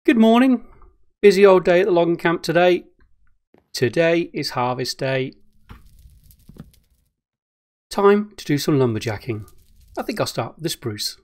Good morning. Busy old day at the logging camp today. Today is harvest day. Time to do some lumberjacking. I think I'll start with the spruce.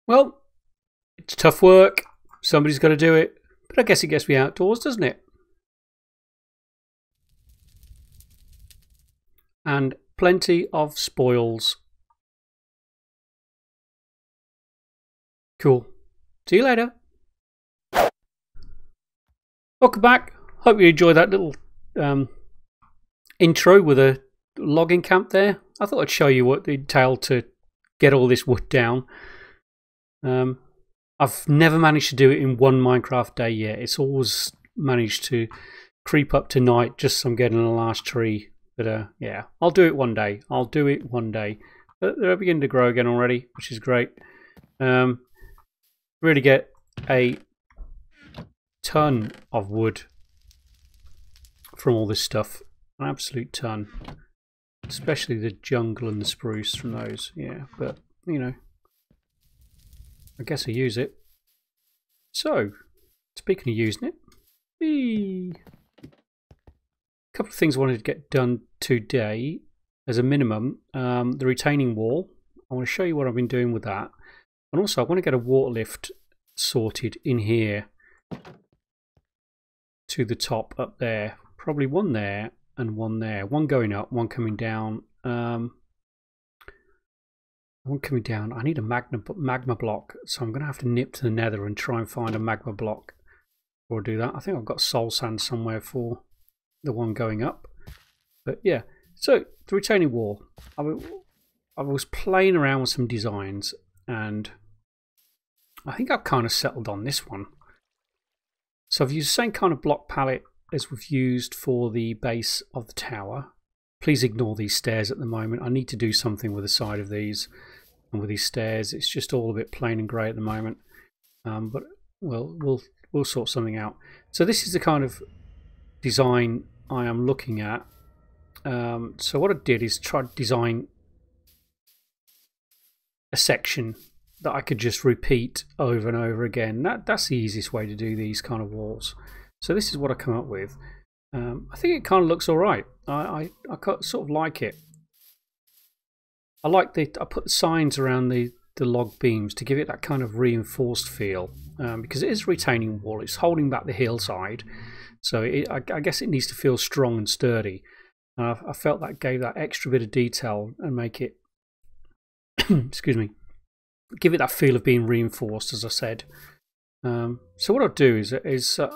Well, it's tough work. Somebody's got to do it. But I guess it gets me outdoors, doesn't it? And plenty of spoils. Cool. See you later. Welcome back. Hope you enjoyed that little intro with a logging camp there. I thought I'd show you what it entailed to get all this wood down. I've never managed to do it in one Minecraft day yet. It's always managed to creep up to night just so I'm getting a last tree. But yeah, I'll do it one day. I'll do it one day. But they're beginning to grow again already, which is great. Really get a ton of wood from all this stuff. An absolute ton. Especially the jungle and the spruce from those. Yeah, but you know, I guess I use it. So, speaking of using it, a couple of things I wanted to get done today as a minimum. The retaining wall. I want to show you what I've been doing with that. And also I want to get a water lift sorted in here to the top up there. Probably one there and one there. One going up, one coming down. One coming down. I need a magma block, so I'm going to have to nip to the nether and try and find a magma block or do that. I think I've got soul sand somewhere for the one going up. But yeah, so the retaining wall. I was playing around with some designs and I think I've kind of settled on this one. So I've used the same kind of block palette as we've used for the base of the tower. Please ignore these stairs at the moment. I need to do something with the side of these and with these stairs. It's just all a bit plain and grey at the moment. But we'll sort something out. So this is the kind of design I am looking at. So what I did is try to design a section that I could just repeat over and over again. That's the easiest way to do these kind of walls. So this is what I come up with. I think it kind of looks all right. I sort of like it. I put the signs around the log beams to give it that kind of reinforced feel, because it is a retaining wall. It's holding back the hillside, so I guess it needs to feel strong and sturdy. I felt that gave that extra bit of detail and make it excuse me, give it that feel of being reinforced, as I said. So what I'll do is I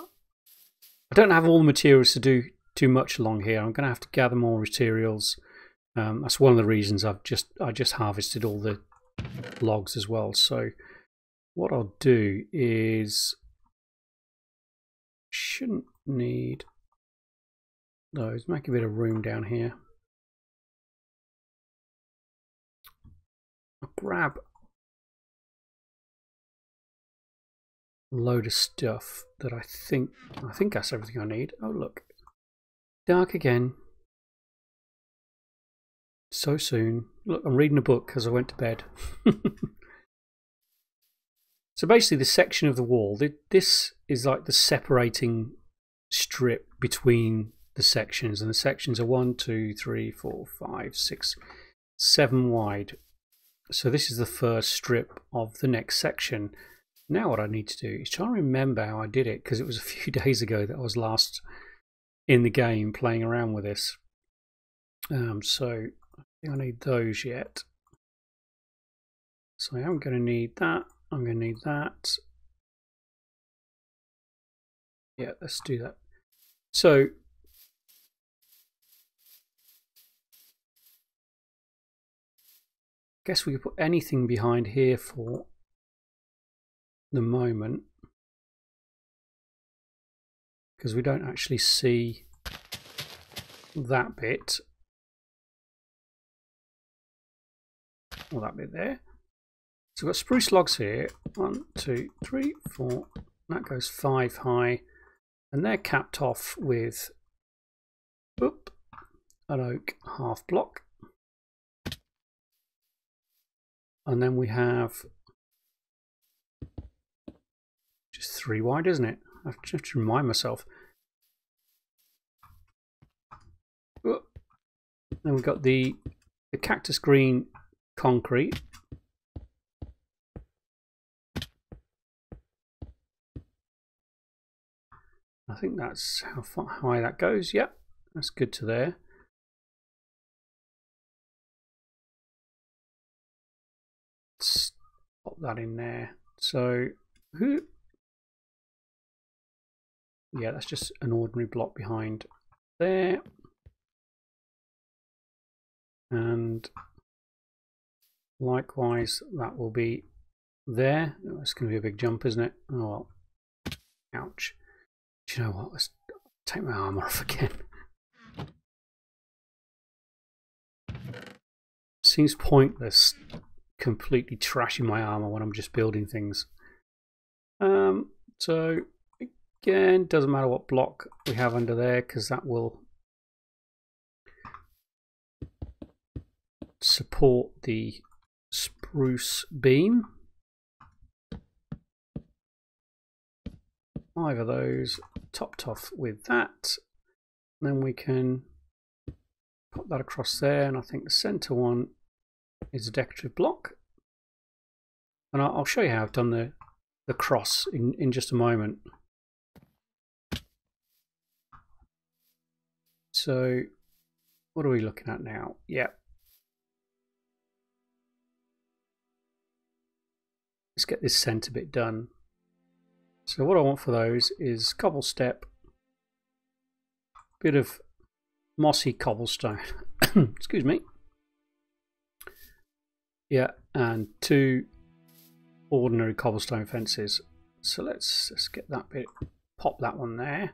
don't have all the materials to do too much along here. I'm going to have to gather more materials. That's one of the reasons I just harvested all the logs as well. So what I'll do is, shouldn't need those. Make a bit of room down here. I'll grab a load of stuff that I think that's everything I need. Oh look, dark again. So soon. Look, I'm reading a book as I went to bed. So basically the section of the wall, this is like the separating strip between the sections, and the sections are 1, 2, 3, 4, 5, 6, 7 wide. So this is the first strip of the next section. Now what I need to do is try and remember how I did it, because it was a few days ago that I was last in the game playing around with this. So I think I need those yet. So I am going to need that. I'm going to need that. Yeah, let's do that. So I guess we could put anything behind here for the moment, because we don't actually see that bit, or that bit there. So we've got spruce logs here, 1, 2, 3, 4, that goes 5 high, and they're capped off with an oak half block. And then we have just 3 wide, isn't it? I have to remind myself. Then we've got the cactus green concrete. I think that's how high that goes. Yep, that's good to there. Let's pop that in there. So, yeah, that's just an ordinary block behind there. And likewise, that will be there. Oh, it's going to be a big jump, isn't it? Oh well. Ouch. Do you know what? Let's take my armor off again. Seems pointless completely trashing my armor when I'm just building things. So again, doesn't matter what block we have under there, because that will support the spruce beam. 5 of those topped off with that. And then we can put that across there, and I think the center one is a decorative block. And I'll show you how I've done the cross in just a moment. So what are we looking at now? Yeah. Let's get this center bit done. So what I want for those is cobble step, bit of mossy cobblestone, excuse me. Yeah, and 2 ordinary cobblestone fences. So let's get that bit, pop that one there.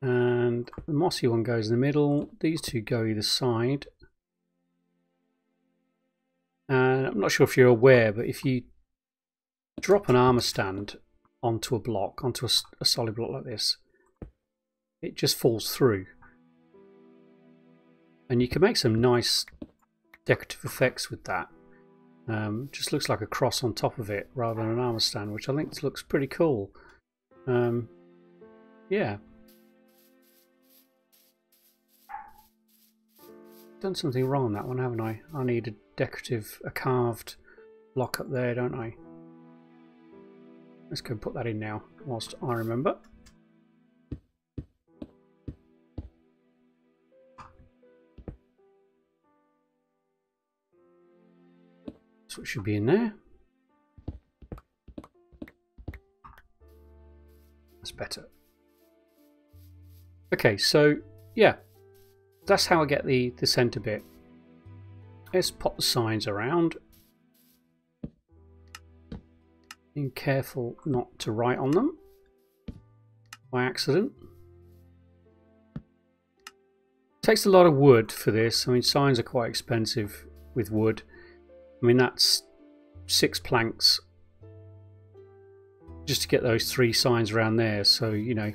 And the mossy one goes in the middle. These two go either side. And I'm not sure if you're aware, but if you drop an armor stand onto a block, onto a solid block like this, it just falls through. And you can make some nice decorative effects with that. Just looks like a cross on top of it rather than an armor stand, which I think looks pretty cool. Yeah. Done something wrong on that one, haven't I? I need a carved block up there, don't I? Let's go and put that in now, whilst I remember. So it should be in there. That's better. Okay, so yeah, that's how I get the centre bit. Let's pop the signs around. Being careful not to write on them by accident. Takes a lot of wood for this. I mean, signs are quite expensive with wood. I mean, that's 6 planks just to get those 3 signs around there. So, you know,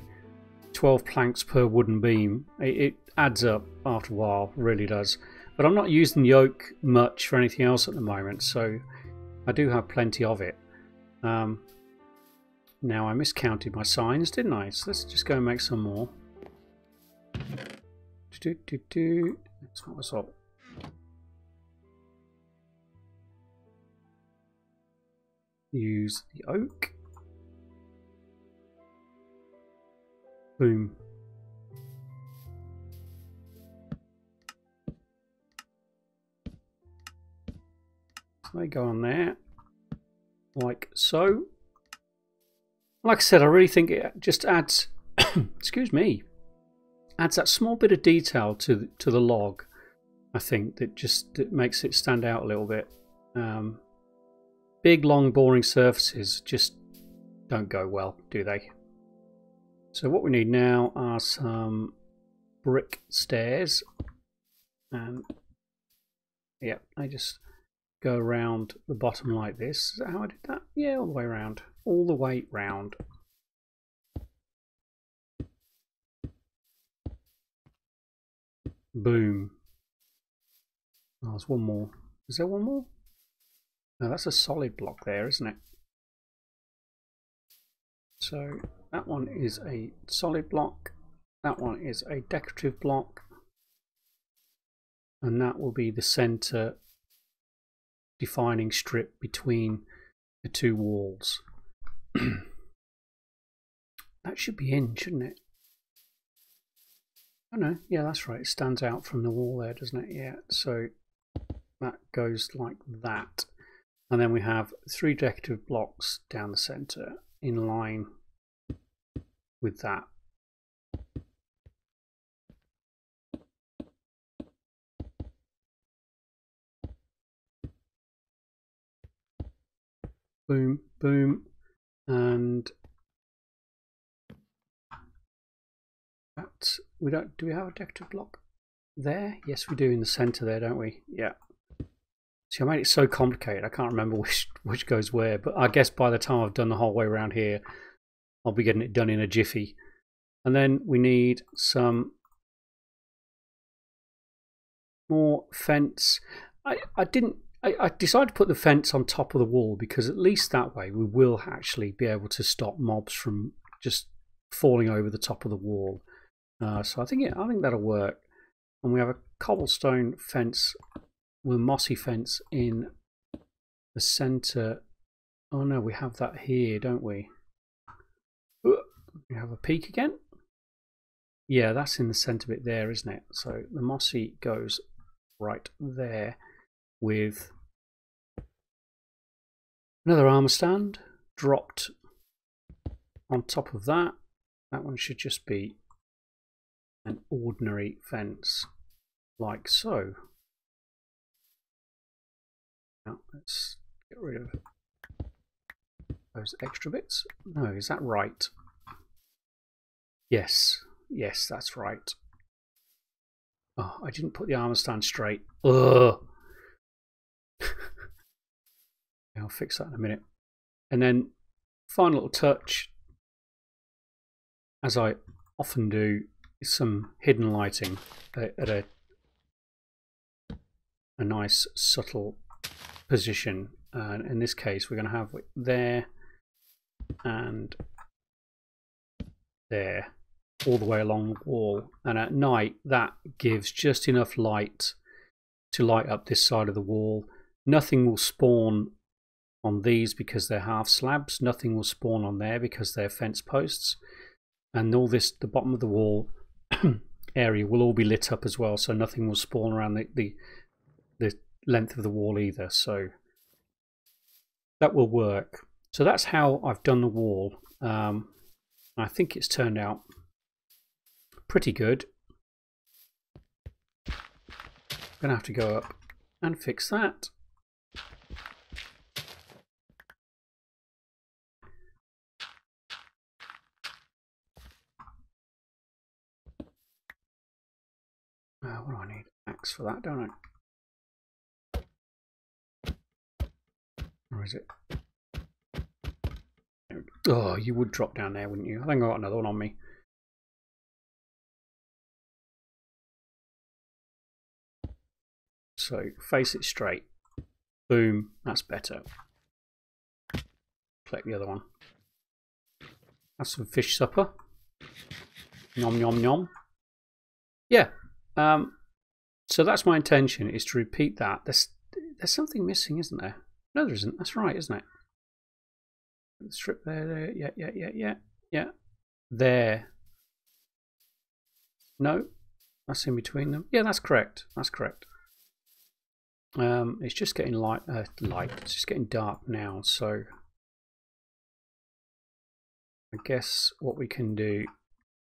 12 planks per wooden beam. It adds up after a while, really does. But I'm not using the oak much for anything else at the moment, so I do have plenty of it. Now I miscounted my signs, didn't I? So let's just go and make some more. That's what I saw. Use the oak. Boom. So they go on there, like so. Like I said, I really think it just adds, excuse me, adds that small bit of detail to the log. I think that makes it stand out a little bit. Big, long, boring surfaces just don't go well, do they? So what we need now are some brick stairs, and yeah, I just go around the bottom like this. Is that how I did that? Yeah, all the way around. All the way round. Boom. Oh, there's one more. Is there one more? No, that's a solid block there, isn't it? So that one is a solid block. That one is a decorative block. And that will be the center defining strip between the 2 walls. That should be in, shouldn't it? Oh no, yeah, that's right. It stands out from the wall there, doesn't it? Yeah, so that goes like that. And then we have 3 decorative blocks down the center in line with that. Boom, boom, and that we don't. Do we have a decorative block there? Yes, we do in the center there, don't we? Yeah. See, I made it so complicated. I can't remember which goes where. But I guess by the time I've done the whole way around here, I'll be getting it done in a jiffy. And then we need some more fence. I decided to put the fence on top of the wall because at least that way we will actually be able to stop mobs from just falling over the top of the wall. So I think that'll work. And we have a cobblestone fence with a mossy fence in the center. Oh no, we have that here, don't we? We have a peak again. Yeah, that's in the center bit there, isn't it? So the mossy goes right there with another armor stand dropped on top of that. That one should just be an ordinary fence, like so. Now let's get rid of those extra bits. No, is that right? Yes. Yes, that's right. Oh, I didn't put the armor stand straight. Ugh. I'll fix that in a minute. And then, final little touch, as I often do, is some hidden lighting at a nice subtle position. And in this case, we're going to have it there and there, all the way along the wall. And at night, that gives just enough light to light up this side of the wall. Nothing will spawn on these because they're half slabs. Nothing will spawn on there because they're fence posts. And all this, the bottom of the wall area will all be lit up as well, so nothing will spawn around the length of the wall either. So that will work. So that's how I've done the wall. I think it's turned out pretty good. I'm gonna have to go up and fix that. What do I need? Axe for that, don't I? Or is it? Oh, you would drop down there, wouldn't you? I think I got another one on me. So face it straight. Boom, that's better. Collect the other one. Have some fish supper. Nom nom nom. Yeah. So that's my intention, is to repeat that. There's something missing, isn't there? No, there isn't. That's right, isn't it? Strip there. Yeah. There. No, that's in between them. Yeah, that's correct. That's correct. It's just getting light. It's just getting dark now. So I guess what we can do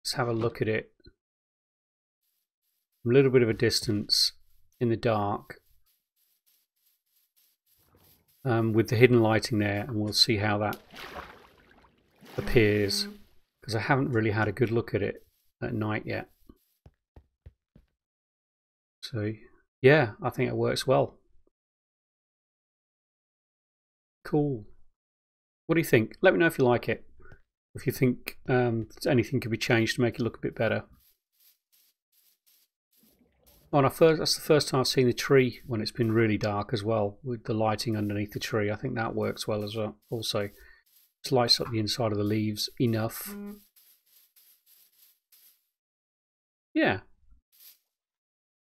is have a look at it from a little bit of a distance in the dark, with the hidden lighting there, and we'll see how that appears, because I haven't really had a good look at it at night yet. So yeah, I think it works well. Cool. What do you think? Let me know if you like it. If you think anything could be changed to make it look a bit better. Oh, and that's the first time I've seen the tree when it's been really dark as well, with the lighting underneath the tree. I think that works well as well. Also, it lights up the inside of the leaves enough. Yeah.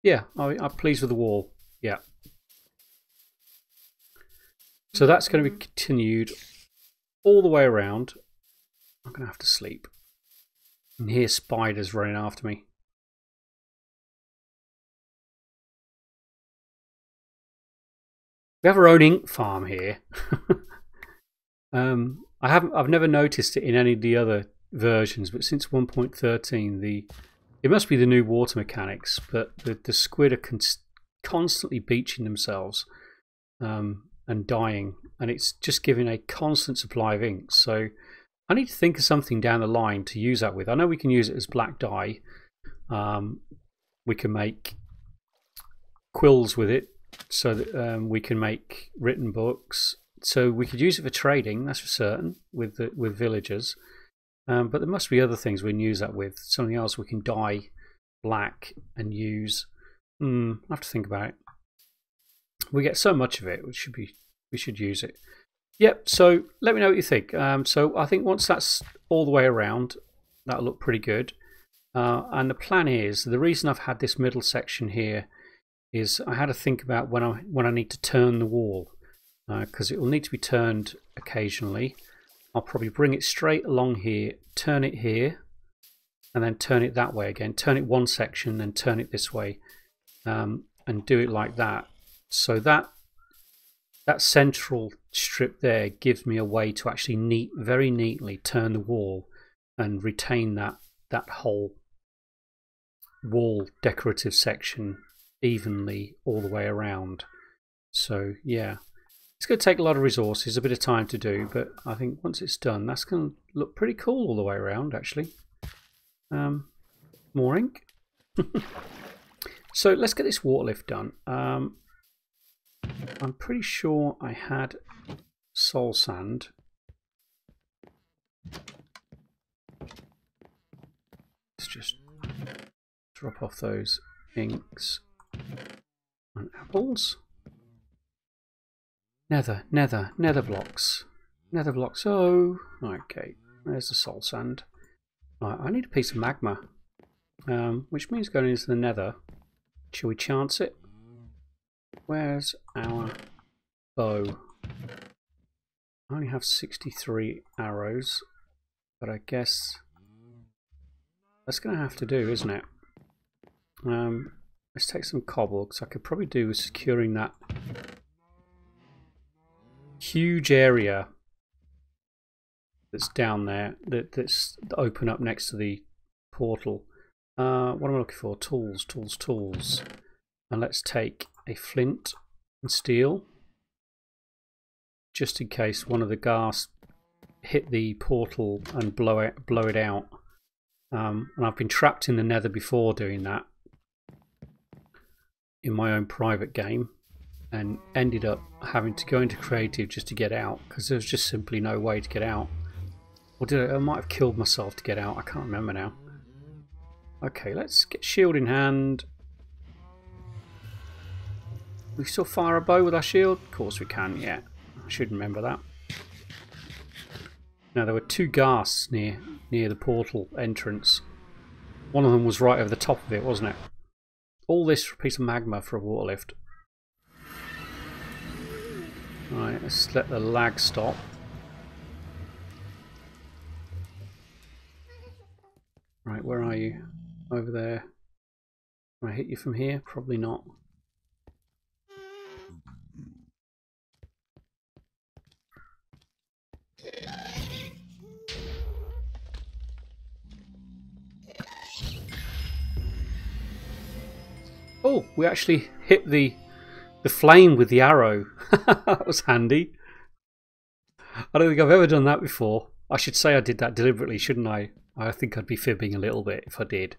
Yeah, I'm pleased with the wall. Yeah. So that's going to be continued all the way around. I'm going to have to sleep. And hear spiders running after me. We have our own ink farm here. I've never noticed it in any of the other versions, but since 1.13, it must be the new water mechanics, but the squid are constantly beaching themselves and dying, and it's just giving a constant supply of ink. So I need to think of something down the line to use that with. I know we can use it as black dye. We can make quills with it, so that we can make written books. So we could use it for trading, that's for certain, with villagers. But there must be other things we can use that with. Something else we can dye black and use. I have to think about it. We get so much of it, we should use it. Yep. So let me know what you think. So I think once that's all the way around, that'll look pretty good. And the plan is, the reason I've had this middle section here is I had to think about when I need to turn the wall, because it will need to be turned occasionally. I'll probably bring it straight along here, turn it here, and then turn it that way again. Turn it one section, then turn it this way, and do it like that. So that central strip there gives me a way to actually very neatly turn the wall and retain that whole wall decorative section evenly all the way around. So yeah, it's going to take a lot of resources, a bit of time to do, but I think once it's done, that's going to look pretty cool all the way around, actually. More ink. So let's get this water lift done. I'm pretty sure I had soul sand. Let's just drop off those inks and apples. Nether blocks. Nether blocks. Oh, okay. There's the soul sand. Right, I need a piece of magma, which means going into the nether. Shall we chance it? Where's our bow? I only have 63 arrows, but I guess that's going to have to do, isn't it? Let's take some cobble, because I could probably do with securing that huge area that's down there, that's open up next to the portal. What am I looking for? Tools. And let's take a flint and steel, just in case one of the gas hit the portal and blow it out. And I've been trapped in the nether before doing that in my own private game, and ended up having to go into creative just to get out, because there was just simply no way to get out. Or did I might have killed myself to get out, I can't remember now. Okay, let's get shield in hand. We still fire a bow with our shield? Of course we can, yeah. I should remember that. Now there were two ghasts near the portal entrance. One of them was right over the top of it, wasn't it? All this for a piece of magma for a water lift. Right, let's let the lag stop. Right, where are you? Over there. Can I hit you from here? Probably not. Oh, we actually hit the flame with the arrow. That was handy. I don't think I've ever done that before. I should say I did that deliberately, shouldn't I? I think I'd be fibbing a little bit if I did.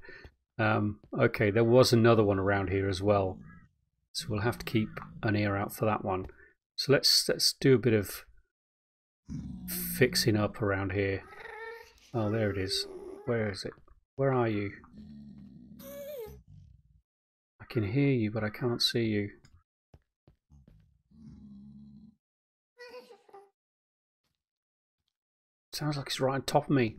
Okay, there was another one around here as well, so we'll have to keep an ear out for that one. So let's do a bit of fixing up around here. Oh, there it is. Where is it? Where are you? I can hear you, but I can't see you. Sounds like it's right on top of me.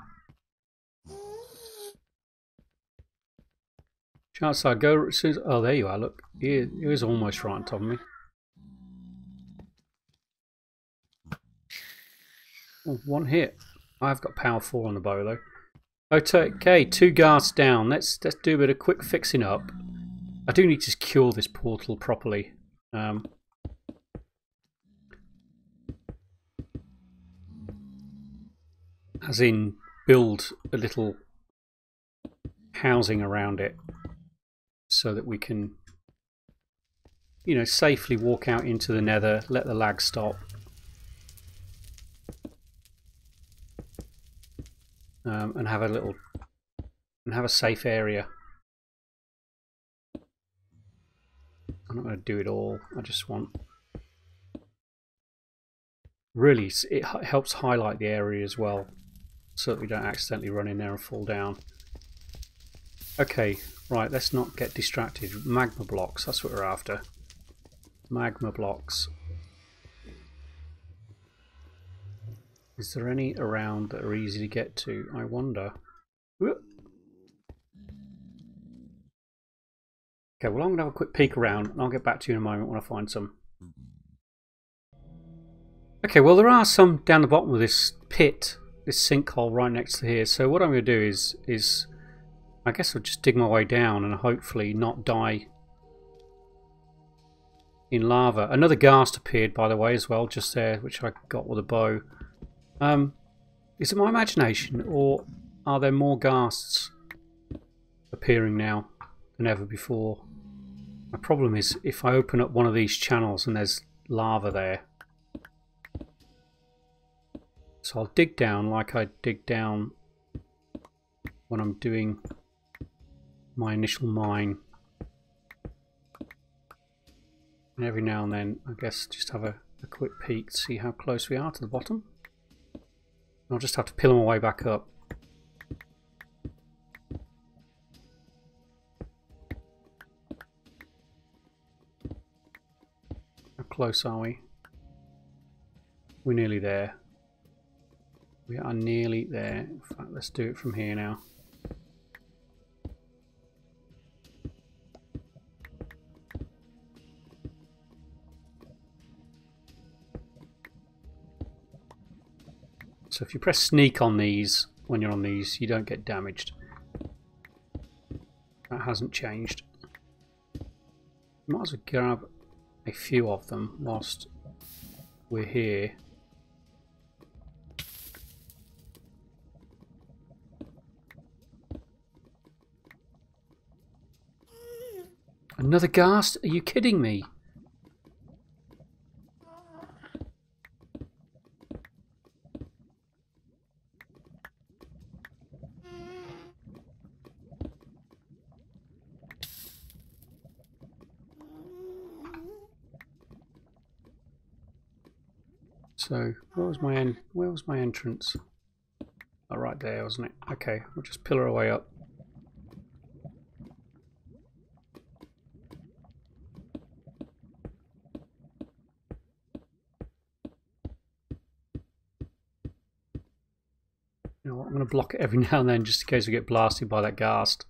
Chance I go as soon as, oh, there you are. Look, he is almost right on top of me. Oh, one hit. I've got power 4 on the bow though. Okay, 2 ghasts down. Let's do a bit of quick fixing up. I do need to secure this portal properly. As in, build a little housing around it, so that we can, you know, safely walk out into the nether, let the lag stop, and have a safe area. I'm not going to do it all. I just want, really, it helps highlight the area as well, so that we don't accidentally run in there and fall down. Okay, right, let's not get distracted. Magma blocks, that's what we're after. Magma blocks. Is there any around that are easy to get to? I wonder. Whoop. Okay, well, I'm going to have a quick peek around, and I'll get back to you in a moment when I find some. Okay, well, there are some down the bottom of this pit, this sinkhole right next to here. So what I'm going to do is I guess I'll just dig my way down and hopefully not die in lava. Another ghast appeared, by the way, as well, just there, which I got with a bow. Is it my imagination, or are there more ghasts appearing now than ever before? My problem is, if I open up one of these channels and there's lava there. So I'll dig down like I dig down when I'm doing my initial mine. And every now and then, I guess, just have a quick peek to see how close we are to the bottom. I'll just have to peel my way back up. How close are we? We're nearly there. We are nearly there. In fact, let's do it from here now. So if you press sneak on these, when you're on these, you don't get damaged. That hasn't changed. Might as well grab a few of them whilst we're here. Another ghast? Are you kidding me? So where was my entrance? Oh, right there, wasn't it? Okay, we'll just pillar our way up. You know what, I'm going to block it every now and then just in case we get blasted by that ghast.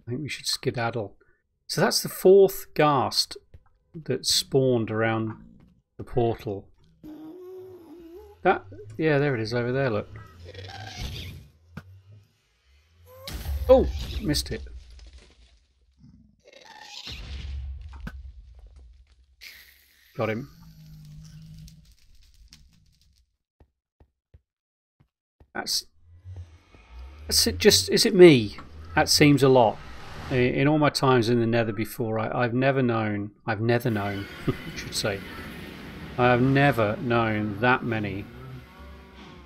I think we should skedaddle. So that's the 4th ghast that spawned around the portal. That, yeah, there it is over there, look. Oh, missed it. Got him. That's it. Just, is it me? That seems a lot. In all my times in the Nether before, I've never known, I should say, I have never known that many.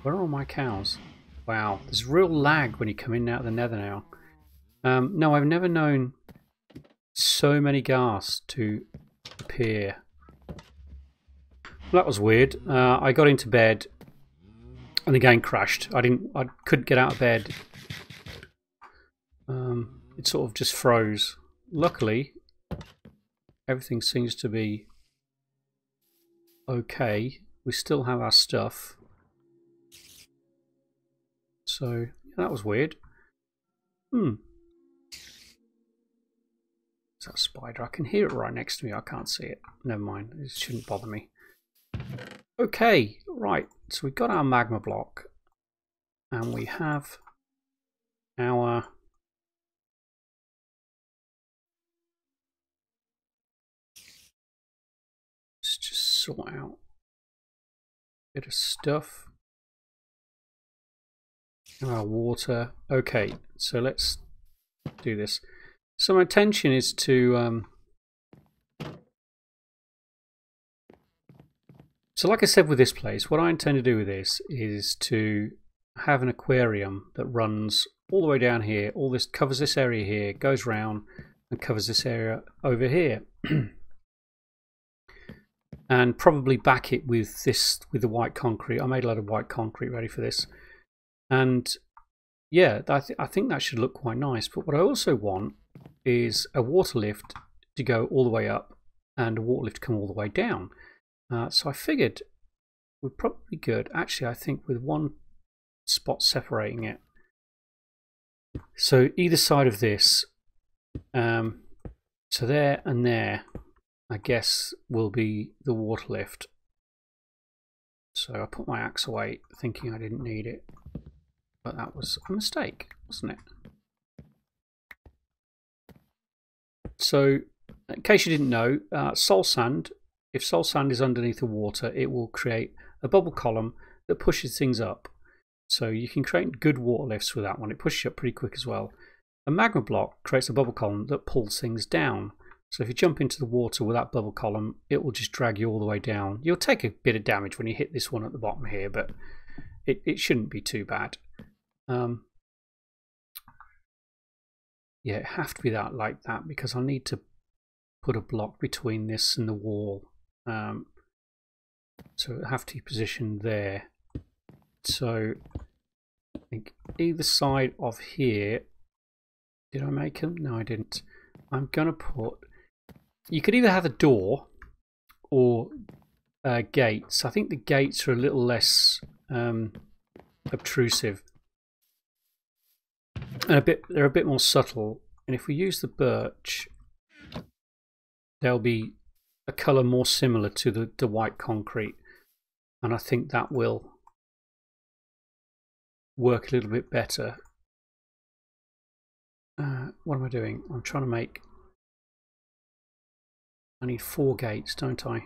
Where are all my cows? Wow, there's real lag when you come in and out of the Nether now. No, I've never known so many ghasts to appear. Well, that was weird. I got into bed and the game crashed. I couldn't get out of bed. It sort of just froze. Luckily, everything seems to be okay. We still have our stuff. So, yeah, that was weird. Is that a spider? I can hear it right next to me. I can't see it. Never mind. It shouldn't bother me. Okay, right. So we've got our magma block. And we have our... Let's just sort out a bit of stuff. Our water. Okay, so let's do this. So my intention is to so like I said with this place, what I intend to do with this is to have an aquarium that runs all the way down here. All this covers this area here, goes round and covers this area over here. And probably back it with the white concrete. I made a lot of white concrete ready for this. And yeah, I think that should look quite nice. But what I also want is a water lift to go all the way up and a water lift to come all the way down. So I figured we're probably good. Actually, I think with one spot separating it. So either side of this, so there and there, I guess, will be the water lift. So I put my axe away thinking I didn't need it. But that was a mistake, wasn't it? So, in case you didn't know, soul sand, if soul sand is underneath the water, it will create a bubble column that pushes things up. So you can create good water lifts with that one. It pushes you up pretty quick as well. A magma block creates a bubble column that pulls things down. So if you jump into the water with that bubble column, it will just drag you all the way down. You'll take a bit of damage when you hit this one at the bottom here, but it shouldn't be too bad. Yeah, it have to be that like that because I need to put a block between this and the wall. So it have to be positioned there. So I think either side of here. Did I make them? No, I didn't. I'm gonna put. You could either have a door or gates. I think the gates are a little less obtrusive and they're a bit more subtle. And if we use the birch, there'll be a colour more similar to the white concrete, and I think that will work a little bit better. What am I doing? I'm trying to make. I need 4 gates, don't I?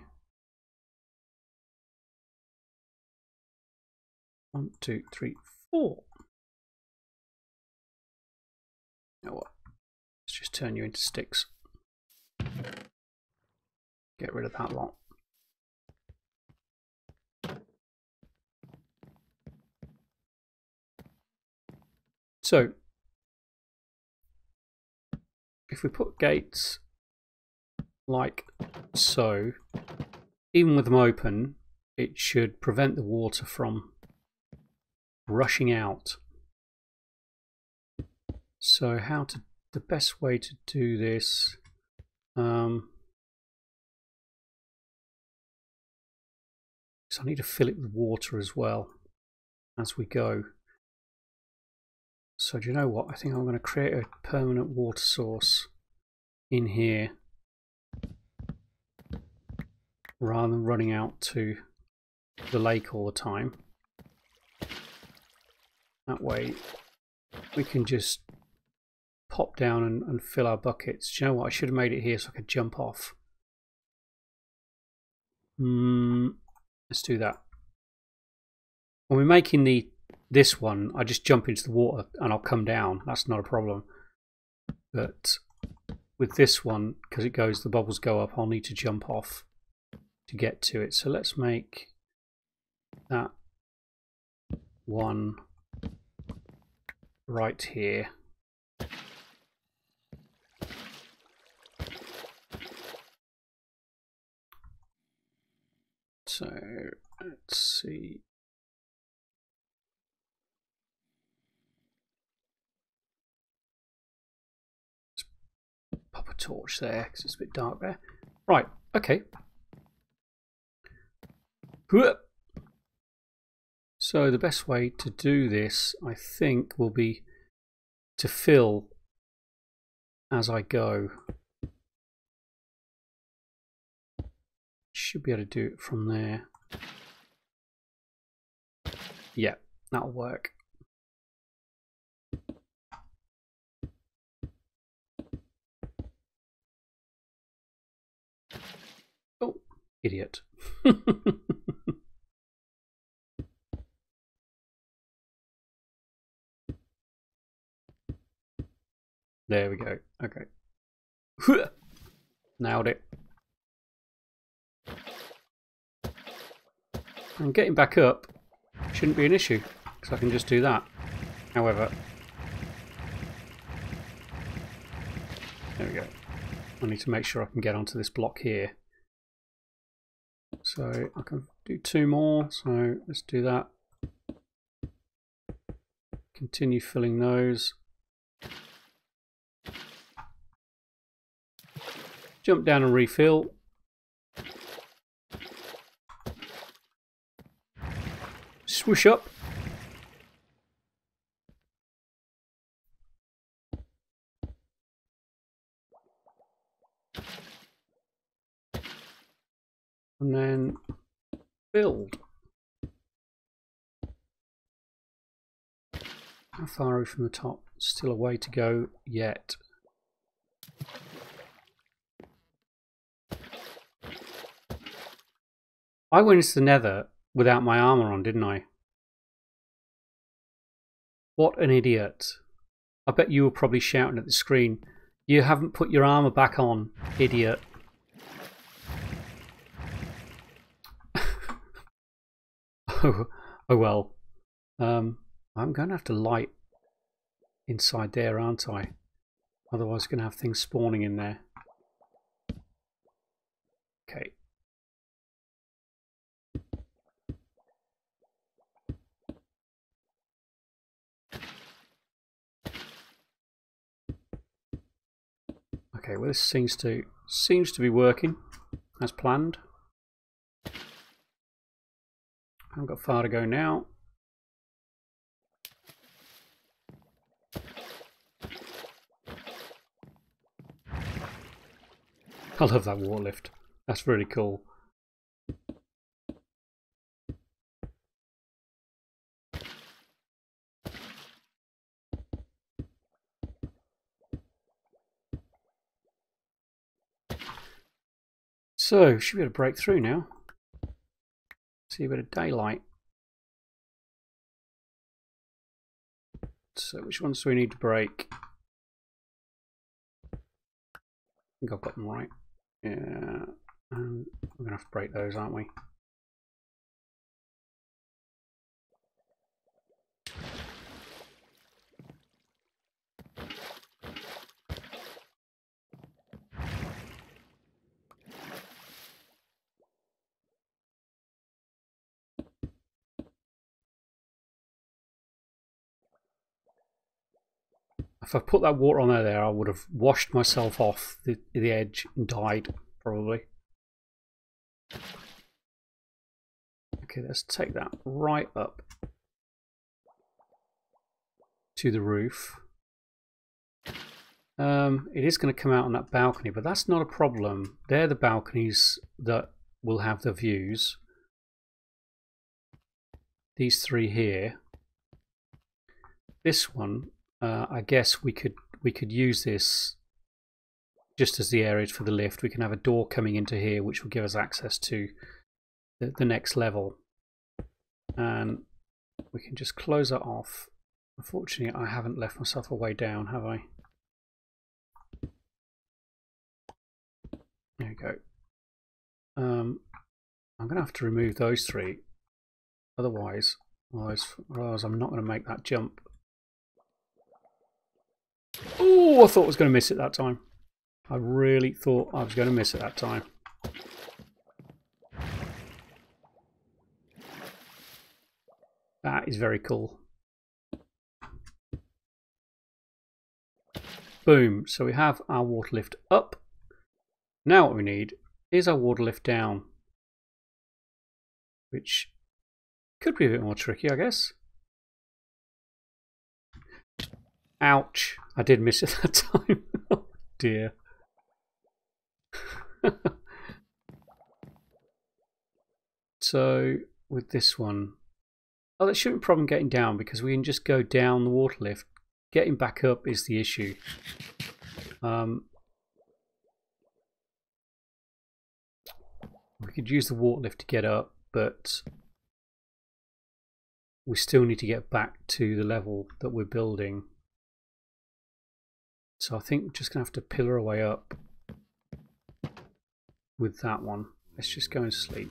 1, 2, 3, 4. You know what? Let's just turn you into sticks. Get rid of that lot. So, if we put gates like so, even with them open, it should prevent the water from rushing out. So the best way to do this, because I need to fill it with water as well as we go. So do you know what? I think I'm going to create a permanent water source in here rather than running out to the lake all the time. That way we can just pop down and fill our buckets. Do you know what? I should have made it here so I could jump off. Let's do that. When we're making this one, I just jump into the water and I'll come down. That's not a problem. But with this one, because the bubbles go up, I'll need to jump off to get to it. So let's make that one right here. So let's see. Let's pop a torch there because it's a bit dark there. Right, okay. So the best way to do this, I think, will be to fill as I go. Should be able to do it from there. Yeah, that'll work. Oh, idiot. There we go. Okay. Nailed it. And getting back up shouldn't be an issue because I can just do that. However, there we go. I need to make sure I can get onto this block here. So I can do 2 more. So let's do that. Continue filling those. Jump down and refill. Swoosh up. And then build. How far are we from the top? Still a way to go yet. I went into the Nether without my armor on, didn't I? What an idiot. I bet you were probably shouting at the screen, You haven't put your armor back on, idiot. Oh well. I'm going to have to light inside there, aren't I? Otherwise, I'm going to have things spawning in there. Okay. Okay, well, this seems to be working as planned. I haven't got far to go now. I love that water lift. That's really cool. So, should be able to break through now. See a bit of daylight. So, which ones do we need to break? I think I've got them right. Yeah, we're going to have to break those, aren't we? If I put that water on there, I would have washed myself off the edge and died, probably. Okay, let's take that right up to the roof. It is going to come out on that balcony, but that's not a problem. They're the balconies that will have the views. These three here. This one, I guess we could use this just as the areas for the lift. We can have a door coming into here, which will give us access to the next level, and we can just close that off. Unfortunately, I haven't left myself a way down, have I? There we go. I'm going to have to remove those three. Otherwise I'm not going to make that jump. Oh, I thought I was going to miss it that time. I really thought I was going to miss it that time. That is very cool. Boom. So we have our water lift up. Now what we need is our water lift down, which could be a bit more tricky, I guess. Ouch. I did miss it that time. Oh dear. So with this one, oh, that shouldn't be a problem getting down because we can just go down the water lift. Getting back up is the issue. We could use the water lift to get up, but we still need to get back to the level that we're building. So I think we're just going to have to pillar our way up with that one. Let's just go and sleep.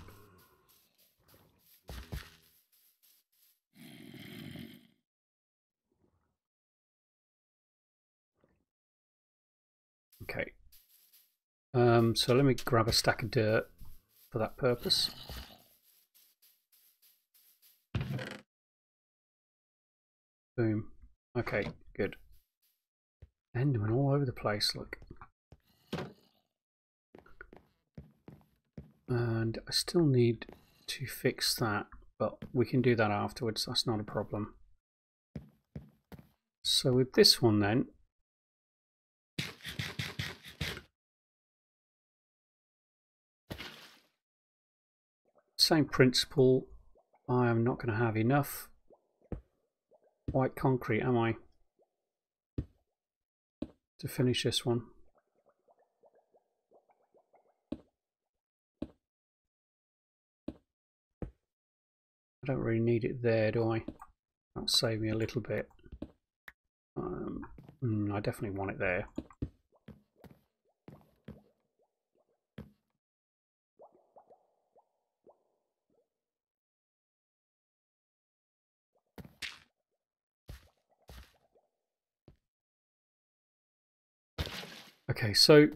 Okay. So let me grab a stack of dirt for that purpose. Boom. Okay, good. Enderman all over the place, look. And I still need to fix that, but we can do that afterwards, that's not a problem. So with this one then, same principle. I am not going to have enough white concrete, am I, to finish this one? I don't really need it there, do I? That'll save me a little bit. I definitely want it there. Okay, so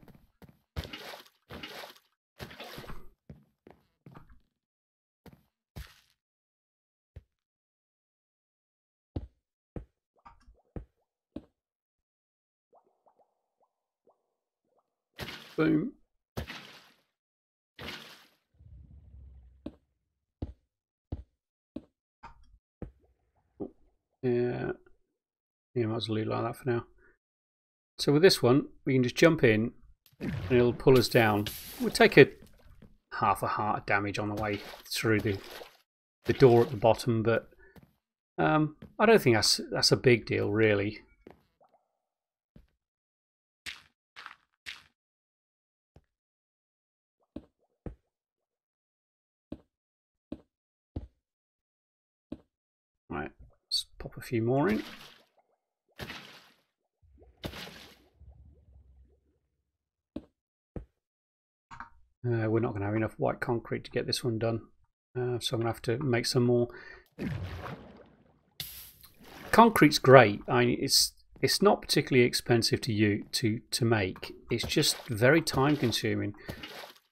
boom. Yeah, might as well leave it like that for now. So with this one, we can just jump in and it'll pull us down. We'll take a half a heart of damage on the way through the door at the bottom, but I don't think that's a big deal, really. Right, let's pop a few more in. We're not going to have enough white concrete to get this one done, so I'm going to have to make some more. Concrete's great. I mean, it's not particularly expensive to make. It's just very time consuming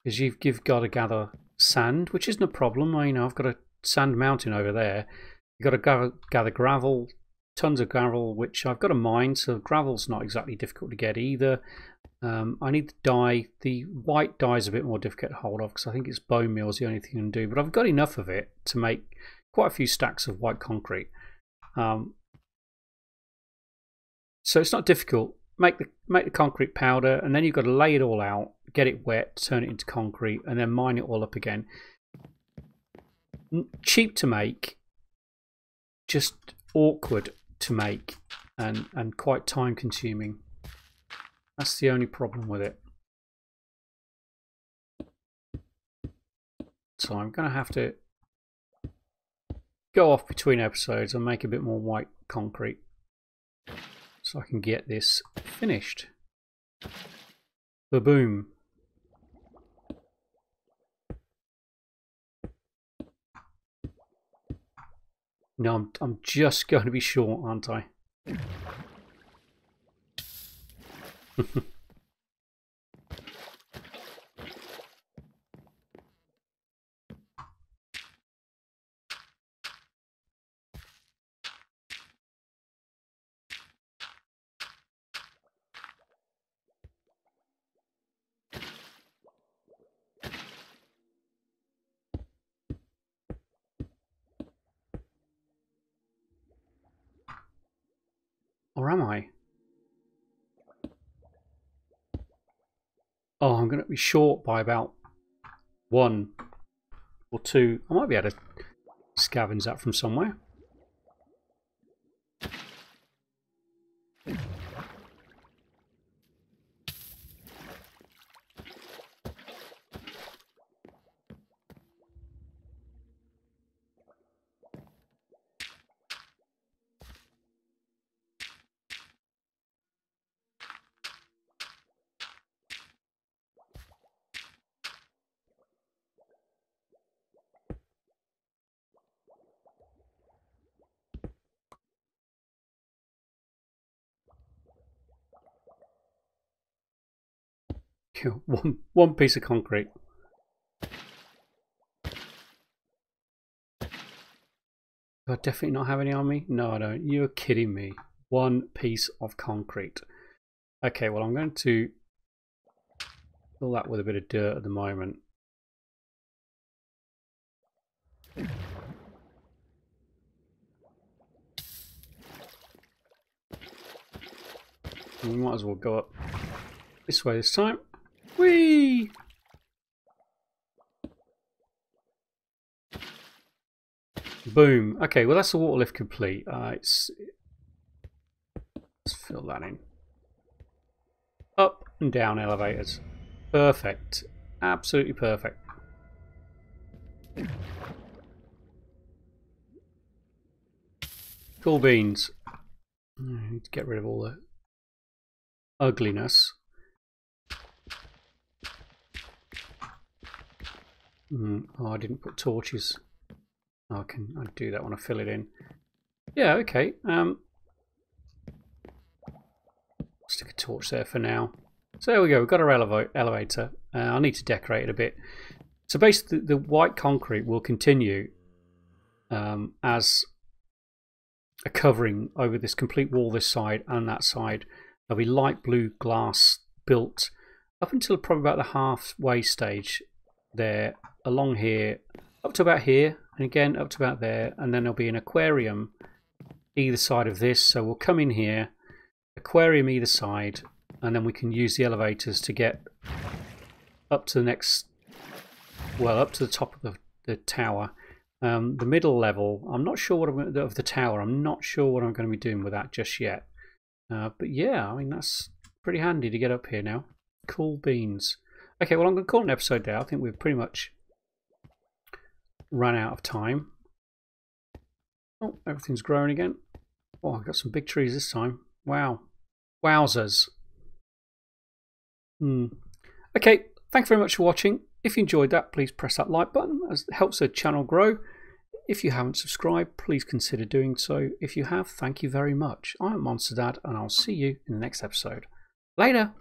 because you've got to gather sand, which isn't a problem. I I've got a sand mountain over there. You've got to gather gravel, tons of gravel, which I've got to mine. So gravel's not exactly difficult to get either. I need the dye. The white dye is a bit more difficult to hold off because I think it's bone meal is the only thing I can do. But I've got enough of it to make quite a few stacks of white concrete. So it's not difficult. Make the concrete powder, and then you've got to lay it all out, get it wet, turn it into concrete, and then mine it all up again. Cheap to make, just awkward to make, and quite time consuming. That's the only problem with it. So I'm going to have to go off between episodes and make a bit more white concrete so I can get this finished. Ba-boom. No, I'm just going to be short, aren't I? Or am I? Oh, I'm going to be short by about 1 or 2. I might be able to scavenge that from somewhere. One piece of concrete. Do I definitely not have any on me? No, I don't. You're kidding me. 1 piece of concrete. Okay, well, I'm going to fill that with a bit of dirt at the moment. We might as well go up this way this time. Whee! Boom. Okay, well, that's the water lift complete. Let's fill that in. Up and down elevators. Perfect. Absolutely perfect. Cool beans. I need to get rid of all the ugliness. Oh, I didn't put torches. Oh, I do that when I fill it in. Yeah, okay. Stick a torch there for now. So there we go, we've got our elevator. I need to decorate it a bit. So basically the white concrete will continue as a covering over this complete wall, this side and that side. There'll be light blue glass built up until probably about the halfway stage there, along here, up to about here, and again up to about there, and then there'll be an aquarium either side of this. So we'll come in here, aquarium either side, and then we can use the elevators to get up to the next, well, up to the top of the tower. The middle level, I'm not sure what I'm going to, of the tower, I'm not sure what I'm going to be doing with that just yet. But yeah, I mean, that's pretty handy to get up here now. Cool beans. Okay, well, I'm going to call it an episode there. I think we've pretty much run out of time. Oh, everything's growing again. Oh, I've got some big trees this time. Wow. Wowzers. Okay, thanks very much for watching. If you enjoyed that, please press that like button, as it helps the channel grow. If you haven't subscribed, please consider doing so. If you have, thank you very much. I'm Monster Dad, and I'll see you in the next episode. Later!